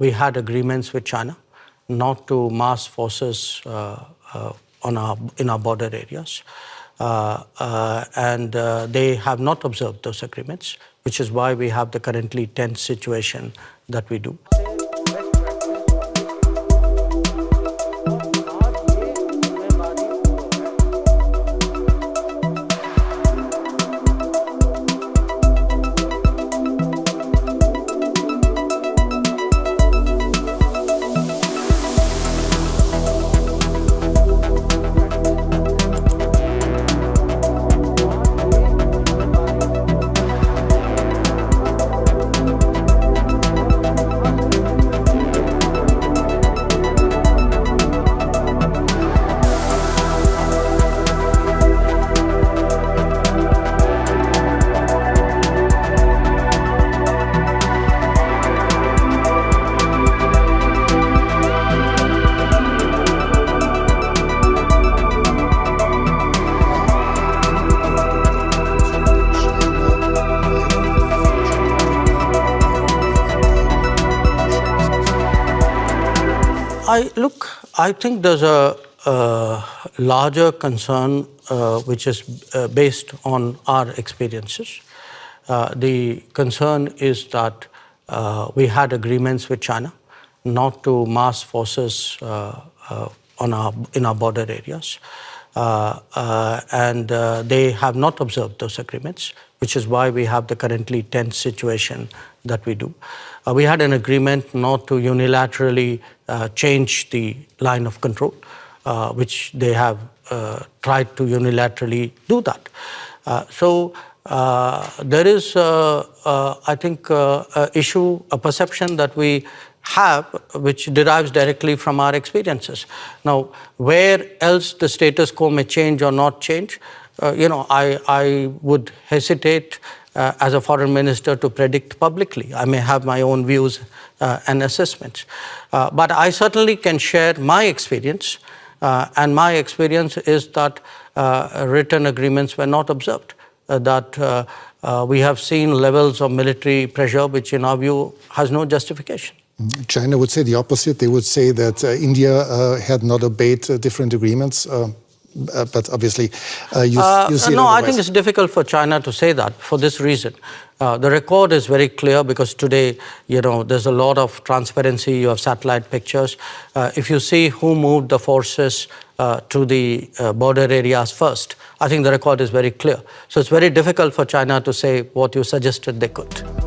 We had agreements with China not to mass forces in our border areas. And they have not observed those agreements, which is why we have the currently tense situation that we do. I think there's a larger concern which is based on our experiences. The concern is that we had agreements with China not to mass forces in our border areas. And they have not observed those agreements, which is why we have the currently tense situation that we do. We had an agreement not to unilaterally change the line of control, which they have tried to unilaterally do that. So there is, I think, a perception that we have, which derives directly from our experiences. Now, where else the status quo may change or not change, I would hesitate as a foreign minister to predict publicly. I may have my own views and assessments. But I certainly can share my experience, and my experience is that written agreements were not observed, that we have seen levels of military pressure which in our view has no justification. China would say the opposite. They would say that India had not obeyed different agreements. But obviously, you see it No, otherwise. I think it's difficult for China to say that for this reason. The record is very clear because today, there's a lot of transparency. You have satellite pictures. If you see who moved the forces to the border areas first, I think the record is very clear. So it's very difficult for China to say what you suggested they could.